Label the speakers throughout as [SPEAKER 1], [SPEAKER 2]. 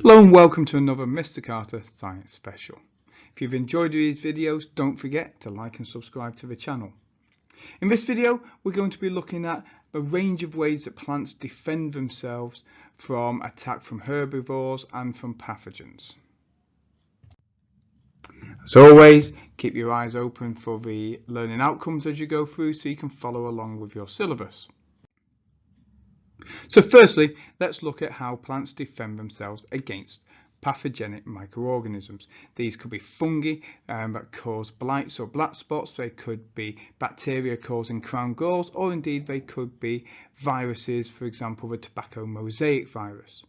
[SPEAKER 1] Hello and welcome to another Mr. Carter Science Special. If you've enjoyed these videos, don't forget to like and subscribe to the channel. In this video, we're going to be looking at a range of ways that plants defend themselves from attack from herbivores and from pathogens. As always, keep your eyes open for the learning outcomes as you go through so you can follow along with your syllabus. So firstly, let's look at how plants defend themselves against pathogenic microorganisms. These could be fungi that cause blights or black spots. They could be bacteria causing crown galls, or indeed they could be viruses, for example the tobacco mosaic virus.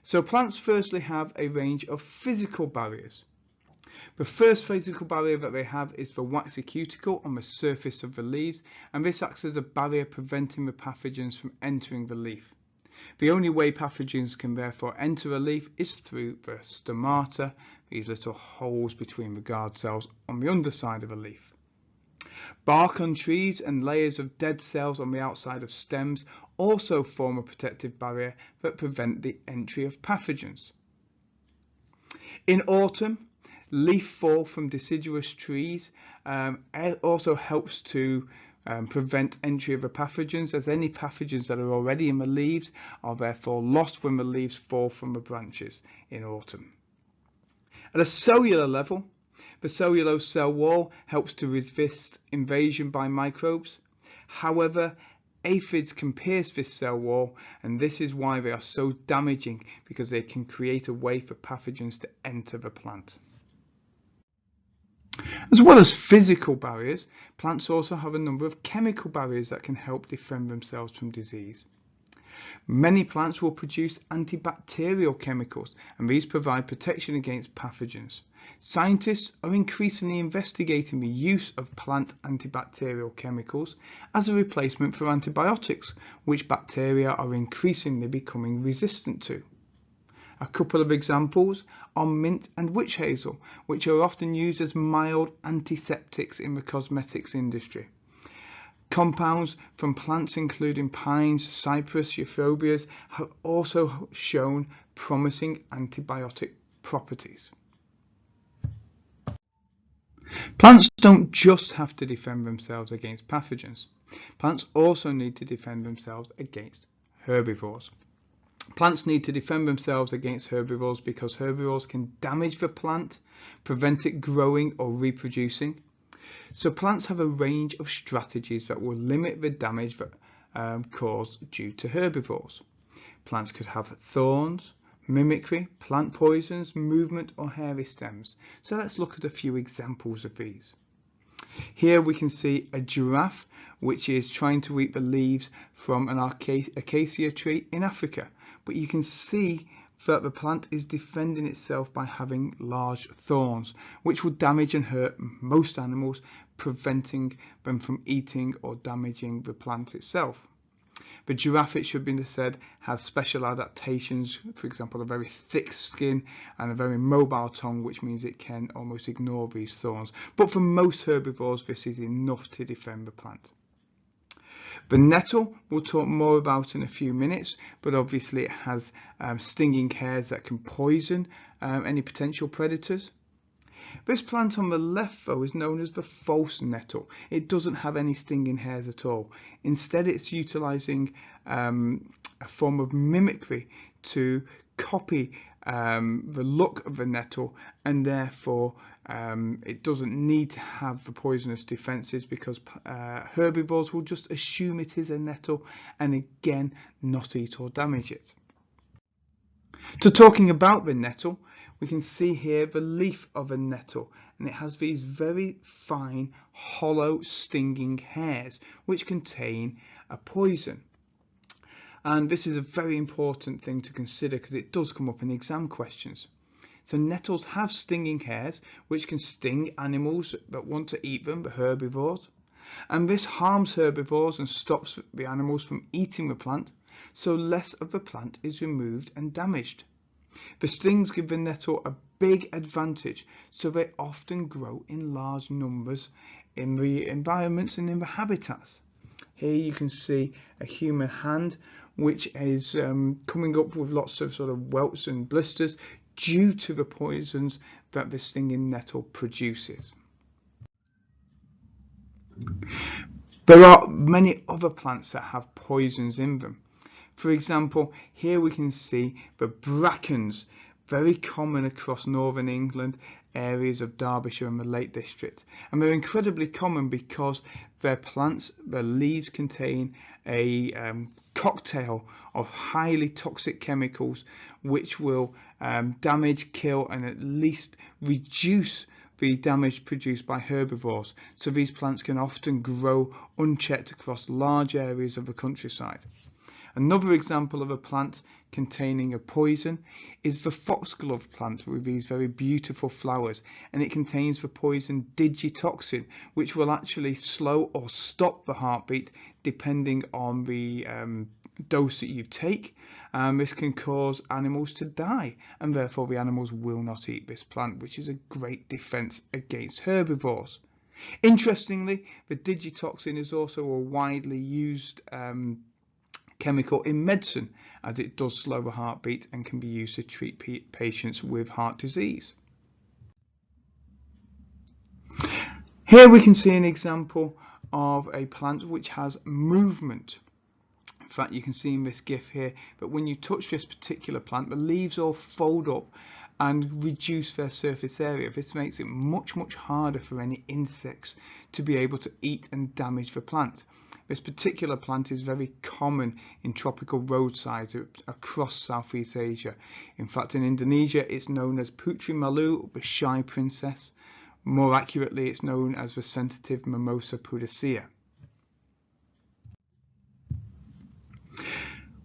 [SPEAKER 1] So plants firstly have a range of physical barriers. The first physical barrier that they have is the waxy cuticle on the surface of the leaves, and this acts as a barrier preventing the pathogens from entering the leaf. The only way pathogens can therefore enter a leaf is through the stomata, these little holes between the guard cells on the underside of a leaf. Bark on trees and layers of dead cells on the outside of stems also form a protective barrier that prevent the entry of pathogens. In autumn, leaf fall from deciduous trees also helps to prevent entry of the pathogens, as any pathogens that are already in the leaves are therefore lost when the leaves fall from the branches in autumn. At a cellular level, the cellulose cell wall helps to resist invasion by microbes. However, aphids can pierce this cell wall, and this is why they are so damaging, because they can create a way for pathogens to enter the plant. As well as physical barriers, plants also have a number of chemical barriers that can help defend themselves from disease. Many plants will produce antibacterial chemicals, and these provide protection against pathogens. Scientists are increasingly investigating the use of plant antibacterial chemicals as a replacement for antibiotics, which bacteria are increasingly becoming resistant to. A couple of examples are mint and witch hazel, which are often used as mild antiseptics in the cosmetics industry. Compounds from plants including pines, cypress, euphorbias have also shown promising antibiotic properties. Plants don't just have to defend themselves against pathogens. Plants also need to defend themselves against herbivores. Plants need to defend themselves against herbivores because herbivores can damage the plant, prevent it growing or reproducing. So plants have a range of strategies that will limit the damage caused due to herbivores. Plants could have thorns, mimicry, plant poisons, movement or hairy stems. So let's look at a few examples of these. Here we can see a giraffe which is trying to eat the leaves from an acacia tree in Africa, but you can see that the plant is defending itself by having large thorns, which will damage and hurt most animals, preventing them from eating or damaging the plant itself. The giraffe, it should be said, has special adaptations, for example a very thick skin and a very mobile tongue, which means it can almost ignore these thorns. But for most herbivores this is enough to defend the plant. The nettle we'll talk more about in a few minutes, but obviously it has stinging hairs that can poison any potential predators. This plant on the left though is known as the false nettle. It doesn't have any stinging hairs at all. Instead it's utilizing a form of mimicry to copy the look of the nettle, and therefore it doesn't need to have the poisonous defenses, because herbivores will just assume it is a nettle and again not eat or damage it. So talking about the nettle, we can see here the leaf of a nettle, and it has these very fine hollow stinging hairs which contain a poison. And this is a very important thing to consider because it does come up in exam questions. So nettles have stinging hairs which can sting animals that want to eat them, the herbivores, and this harms herbivores and stops the animals from eating the plant, so less of the plant is removed and damaged. The stings give the nettle a big advantage, so they often grow in large numbers in the environments and in the habitats. Here you can see a human hand which is coming up with lots of sort of welts and blisters due to the poisons that the stinging nettle produces. There are many other plants that have poisons in them. For example, here we can see the brackens, very common across northern England, areas of Derbyshire and the Lake District, and they're incredibly common because their leaves contain a cocktail of highly toxic chemicals which will damage, kill and at least reduce the damage produced by herbivores, so these plants can often grow unchecked across large areas of the countryside. Another example of a plant containing a poison is the foxglove plant with these very beautiful flowers, and it contains the poison digitoxin, which will actually slow or stop the heartbeat depending on the dose that you take. This can cause animals to die, and therefore the animals will not eat this plant, which is a great defense against herbivores. Interestingly, the digitoxin is also a widely used chemical in medicine, as it does slow the heartbeat and can be used to treat patients with heart disease. Here we can see an example of a plant which has movement. In fact, you can see in this GIF here that when you touch this particular plant, the leaves all fold up and reduce their surface area. This makes it much harder for any insects to be able to eat and damage the plant. This particular plant is very common in tropical roadsides across Southeast Asia. In fact, in Indonesia, it's known as Putri Malu, the shy princess. More accurately, it's known as the sensitive Mimosa pudicea.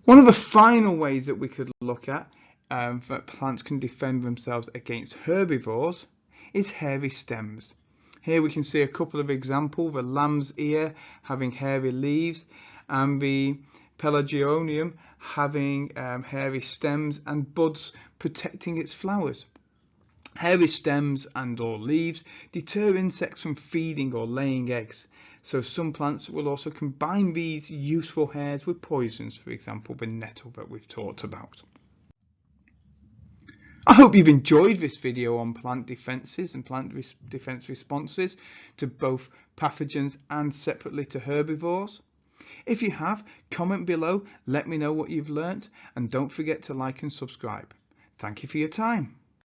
[SPEAKER 1] One of the final ways that we could look at that plants can defend themselves against herbivores is hairy stems. Here we can see a couple of examples, the lamb's ear having hairy leaves and the Pelargonium having hairy stems and buds protecting its flowers. Hairy stems and or leaves deter insects from feeding or laying eggs, so some plants will also combine these useful hairs with poisons, for example the nettle that we've talked about. I hope you've enjoyed this video on plant defences and plant defence responses to both pathogens and separately to herbivores. If you have, comment below, let me know what you've learnt, and don't forget to like and subscribe. Thank you for your time.